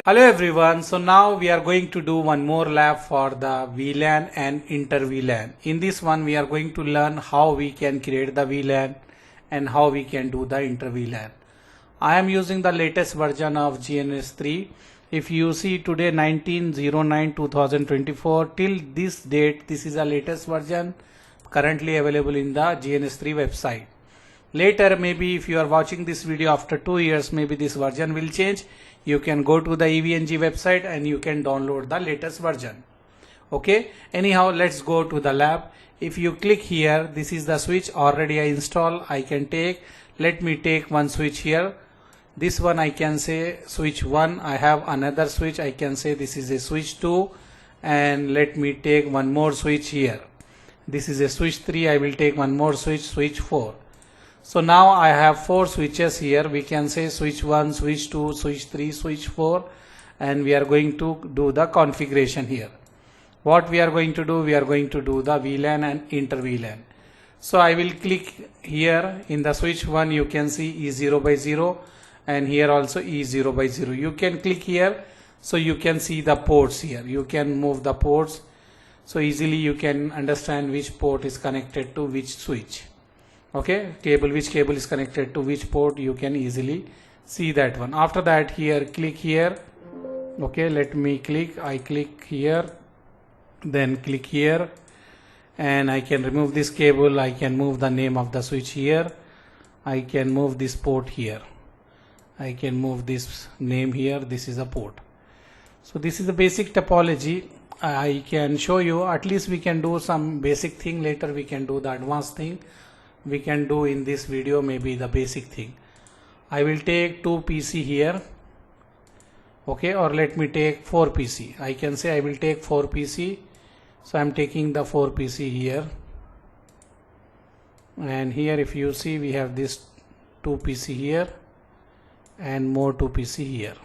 Hello everyone, so now we are going to do one more lab for the VLAN and inter-VLAN. In this one we are going to learn how we can create the VLAN and how we can do the inter-VLAN. I am using the latest version of GNS3. If you see today 19/09/2024 till this date, this is the latest version currently available in the GNS3 website. Later, maybe if you are watching this video after 2 years, maybe this version will change. You can go to the EVNG website and you can download the latest version. Okay, anyhow, let's go to the lab. If you click here, this is the switch already I install. I can take, let me take one switch here. This one I can say switch 1. I have another switch, I can say this is a switch 2, and let me take one more switch here. This is a switch 3. I will take one more switch, switch 4. So now I have 4 switches here. We can say switch 1, switch 2, switch 3, switch 4, and we are going to do the configuration here. What we are going to do? We are going to do the VLAN and inter-VLAN. So I will click here in the switch 1. You can see E0/0, and here also E0/0. You can click here so you can see the ports here. You can move the ports so easily you can understand which port is connected to which switch. Okay, which cable is connected to which port, you can easily see that one. After that, here click here. Okay, let me click. I click here, then click here, and I can remove this cable. I can move the name of the switch here. I can move this port here. I can move this name here. This is a port. So this is the basic topology. I can show you. At least we can do some basic thing. Later we can do the advanced thing. We can do in this video maybe the basic thing. I will take 2 PC here. Okay, or let me take 4 PC. I can say I will take 4 PC. So I am taking the 4 PC here. And here if you see, we have this 2 PC here and more 2 PC here.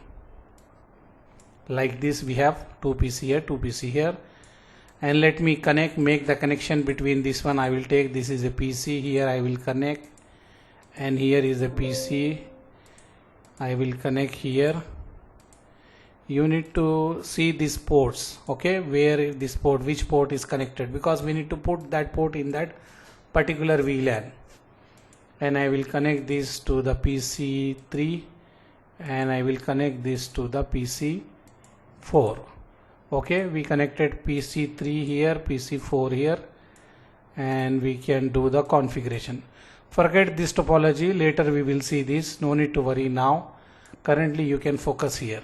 Like this, we have 2 PC here, 2 PC here. And let me make the connection between this one. I will take, this is a PC here, I will connect, and here is a PC, I will connect here. You need to see these ports, okay, where this port, which port is connected, because we need to put that port in that particular VLAN. And I will connect this to the PC3, and I will connect this to the PC4. Okay, we connected PC3 here, PC4 here, and we can do the configuration. Forget this topology, later we will see this, no need to worry now. Currently you can focus here.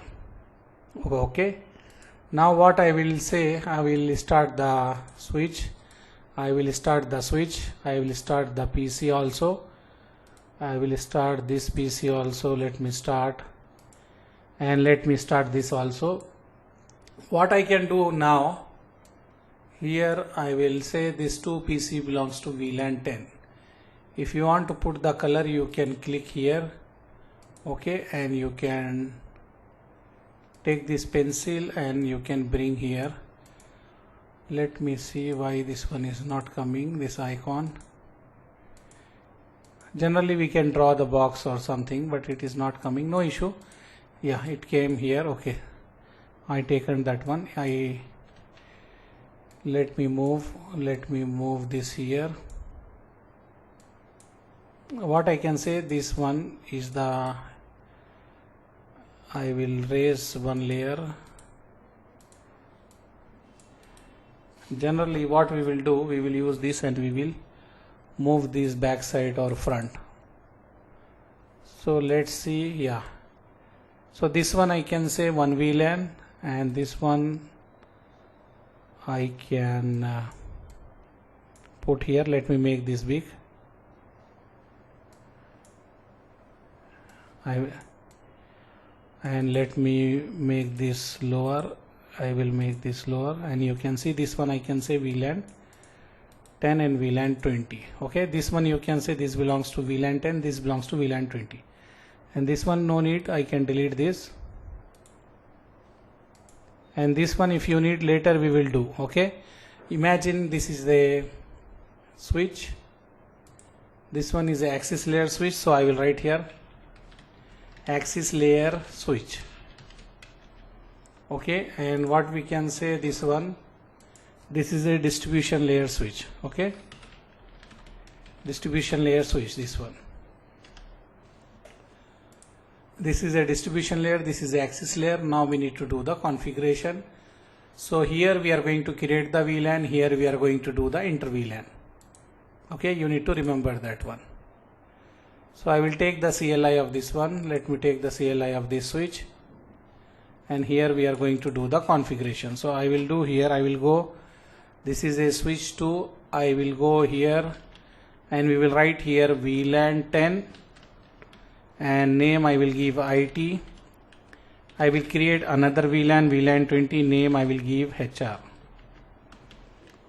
Okay, now what I will say, I will start the switch. I will start the switch. I will start the PC also. I will start this PC also. Let me start, and let me start this also. What I can do now, here I will say this 2 PC belongs to VLAN 10. If you want to put the color, you can click here. Okay, and you can take this pencil and you can bring here. Let me see why this one is not coming, this icon. Generally we can draw the box or something, but it is not coming. No issue. Yeah, it came here. Okay, I taken that one. Let me move this here. What I can say, this one is the, I will raise one layer. Generally what we will do, we will use this and we will move this back side or front. So let's see. Yeah, so this one I can say one VLAN, and this one I can put here. Let me make this big. And let me make this lower. I will make this lower, and you can see this one I can say VLAN 10 and VLAN 20. Okay, this one you can say this belongs to VLAN 10, this belongs to VLAN 20, and this one no need, I can delete this. And this one if you need, later we will do. Okay, imagine this is the switch, this one is the access layer switch, so I will write here access layer switch. Okay, and what we can say, this one, this is a distribution layer switch. Okay, distribution layer switch, this one. This is a distribution layer, this is the access layer. Now we need to do the configuration. So here we are going to create the VLAN, here we are going to do the inter-VLAN. Okay, you need to remember that one. So I will take the CLI of this one. Let me take the CLI of this switch, and here we are going to do the configuration. So I will do here, I will go, this is a switch 2, I will go here and we will write here VLAN 10 and name I will give IT. I will create another VLAN, VLAN 20, name I will give HR.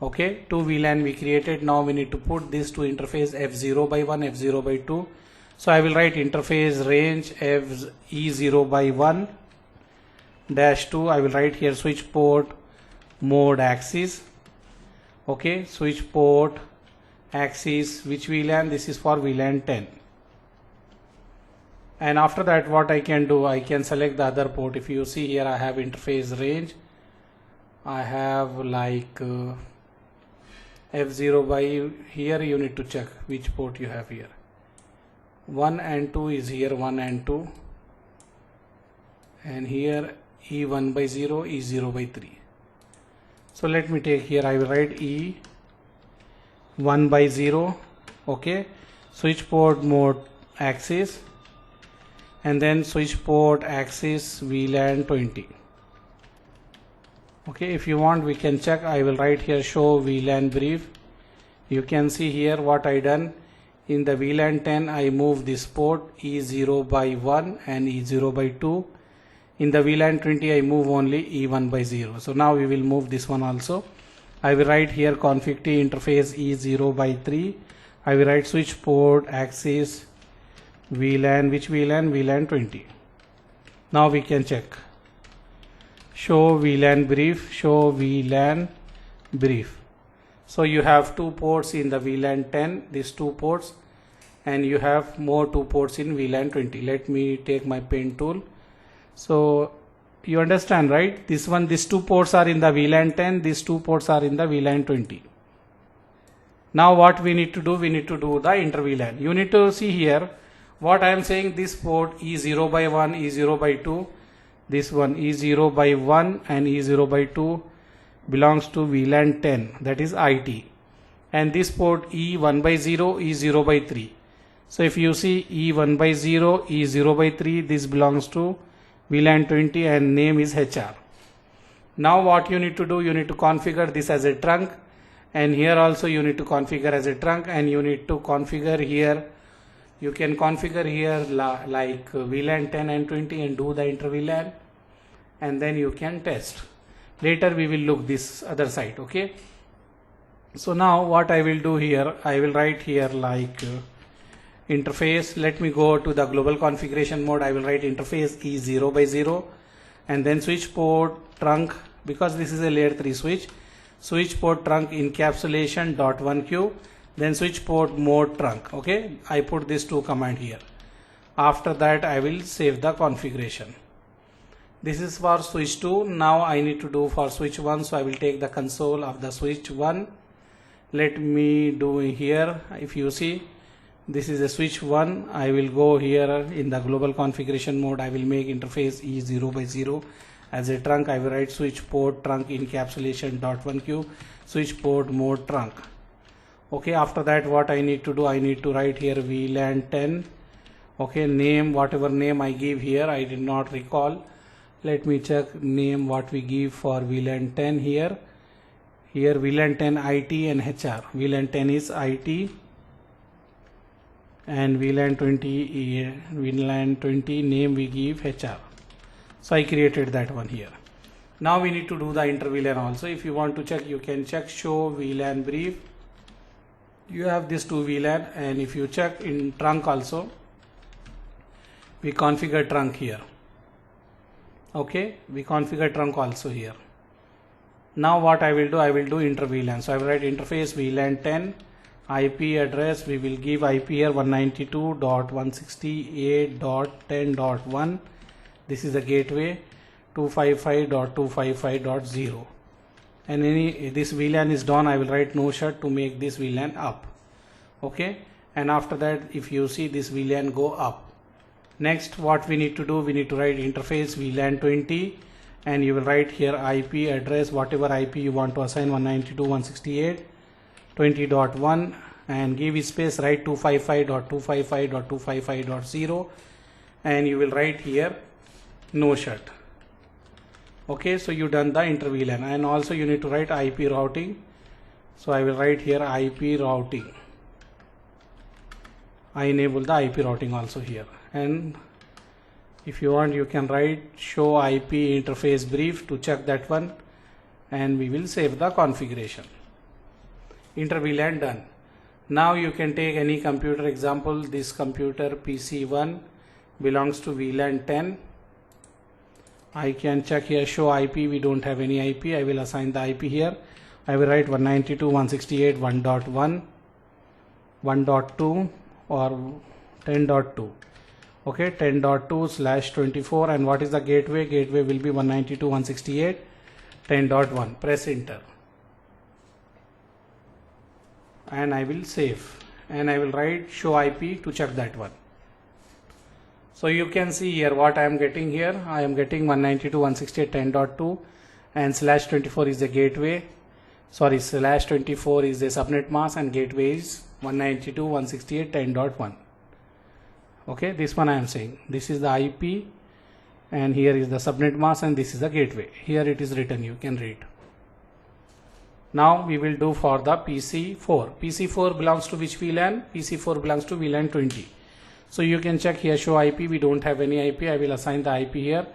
Okay, 2 VLAN we created. Now we need to put this to interface F0 by 1, F0 by 2. So I will write interface range E0 by 1 -2. I will write here switch port mode axis. Okay, switch port axis, which VLAN? This is for VLAN 10. And after that, what I can do, I can select the other port. If you see here, I have interface range. I have like F0 by, here you need to check which port you have here. 1 and 2 is here, 1 and 2. And here E1 by 0, E0 by 3. So let me take here, I will write E1 by 0. Okay, switch port mode axis, and then switch port axis VLAN 20. Okay, if you want we can check. I will write here show VLAN brief. You can see here what I done. In the VLAN 10 I move this port E0 by 1 and E0 by 2. In the VLAN 20 I move only E1 by 0. So now we will move this one also. I will write here config T interface E0 by 3. I will write switch port axis VLAN, which VLAN? VLAN 20. Now we can check. Show VLAN brief, show VLAN brief. So you have 2 ports in the VLAN 10, these 2 ports, and you have more 2 ports in VLAN 20. Let me take my pen tool. So you understand, right? This one, these 2 ports are in the VLAN 10, these 2 ports are in the VLAN 20. Now what we need to do? We need to do the inter-VLAN. You need to see here what I am saying. This port E0 by 1, E0 by 2, this one E0 by 1 and E0 by 2 belongs to VLAN 10, that is IT, and this port E1 by 0, E0 by 3. So if you see E1 by 0, E0 by 3, this belongs to VLAN 20 and name is HR. Now what you need to do? You need to configure this as a trunk, and here also you need to configure as a trunk, and you need to configure here. You can configure here like VLAN 10 and 20 and do the inter-VLAN, and then you can test. Later we will look this other side. Okay, so now what I will do here, I will write here like interface. Let me go to the global configuration mode. I will write interface E0 by 0 and then switch port trunk, because this is a layer 3 switch. Switch port trunk encapsulation .1q, then switch port mode trunk. Okay, I put this 2 command here. After that I will save the configuration. This is for switch 2. Now I need to do for switch 1. So I will take the console of the switch 1. Let me do here. If you see, this is a switch 1. I will go here in the global configuration mode. I will make interface E0 by 0 as a trunk. I will write switch port trunk encapsulation .1q, switch port mode trunk. Okay, after that what I need to do? I need to write here VLAN 10. Okay, name, whatever name I give here, I did not recall. Let me check name what we give for VLAN 10 here. Here VLAN 10 IT and HR. VLAN 10 is IT and VLAN 20 name we give HR. So I created that one here. Now we need to do the inter-VLAN also. If you want to check, you can check show VLAN brief. You have this 2 VLAN, and if you check in trunk also, we configure trunk here. Okay, we configure trunk also here. Now what I will do? I will do inter-VLAN. So I will write interface VLAN 10, IP address, we will give IP here 192.168.10.1. This is the gateway. To 255.255.0, and this VLAN is down, I will write no shut to make this VLAN up. Okay, and after that if you see this VLAN go up. Next what we need to do, we need to write interface VLAN 20, and you will write here IP address, whatever IP you want to assign, 192.168.20.1, and give space, write 255.255.255.0, and you will write here no shut. Okay, so you done the inter-VLAN, and also you need to write IP routing. So I will write here IP routing. I enable the IP routing also here, and if you want you can write show IP interface brief to check that one, and we will save the configuration. Inter-VLAN done. Now you can take any computer example. This computer PC1 belongs to VLAN 10. I can check here show IP. We don't have any IP. I will assign the IP here. I will write 192.168.1.1, 1.2 or 10.2. Okay, 10.2/24, and what is the gateway? Gateway will be 192.168.10.1. Press enter, and I will save, and I will write show IP to check that one. So you can see here what I am getting here. I am getting 192.168.10.2, and /24 is the gateway. Sorry, /24 is the subnet mask, and gateway is 192.168.10.1. Okay, this one I am saying. This is the IP, and here is the subnet mask, and this is the gateway. Here it is written, you can read. Now we will do for the PC4. PC4 belongs to which VLAN? PC4 belongs to VLAN 20. So you can check here show IP. We don't have any IP. I will assign the IP here.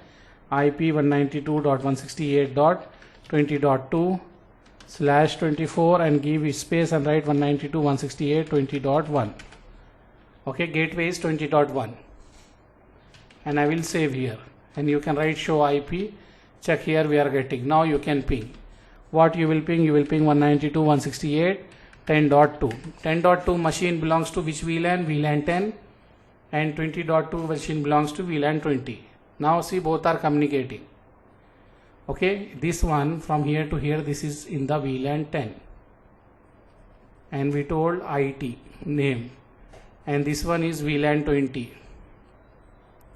IP 192.168.20.2/24, and give space and write 192.168.20.1. Okay, gateway is 20.1, and I will save here, and you can write show IP. Check here we are getting. Now you can ping. What you will ping? You will ping 192.168.10.2. 10.2 machine belongs to which VLAN? VLAN 10, and 20.2 machine belongs to VLAN 20. Now see, both are communicating. Okay, this one from here to here, this is in the VLAN 10, and we told IT name, and this one is VLAN 20.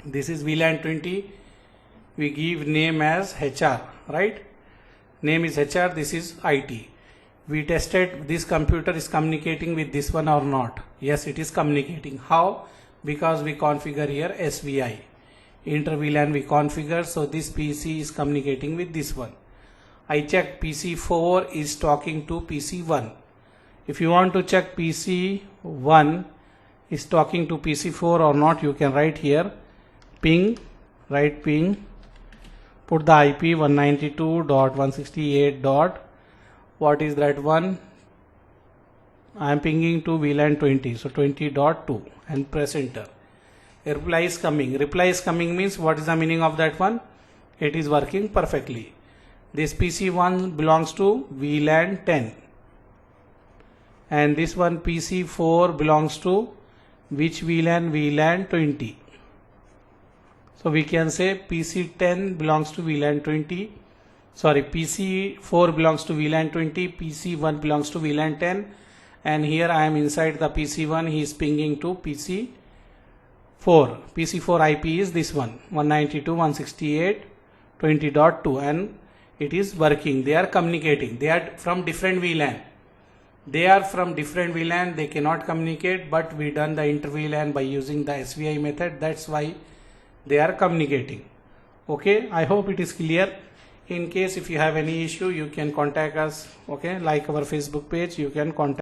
This is VLAN 20. We give name as HR, right? Name is HR, this is IT. We tested this computer is communicating with this one or not. Yes, it is communicating. How? Because we configure here SVI. Inter-VLAN we configure, so this PC is communicating with this one. I check PC4 is talking to PC1. If you want to check PC1 is talking to PC4 or not, you can write here ping, write ping, put the IP 192.168. What is that one? I am pinging to VLAN 20, so 20.2, and press enter. A reply is coming. Reply is coming means what is the meaning of that one? It is working perfectly. This PC1 belongs to VLAN 10, and this one PC4 belongs to which VLAN? VLAN 20. So we can say PC10 belongs to VLAN 20. Sorry, PC4 belongs to VLAN 20, PC1 belongs to VLAN 10, and here I am inside the PC1. He is pinging to PC4. PC4 IP is this one, 192.168.20.2, and it is working. They are communicating. They are from different VLAN. They are from different VLAN. They cannot communicate, but we done the inter-VLAN by using the SVI method. That's why they are communicating. Okay, I hope it is clear. In case if you have any issue, you can contact us. Okay, like our Facebook page, you can contact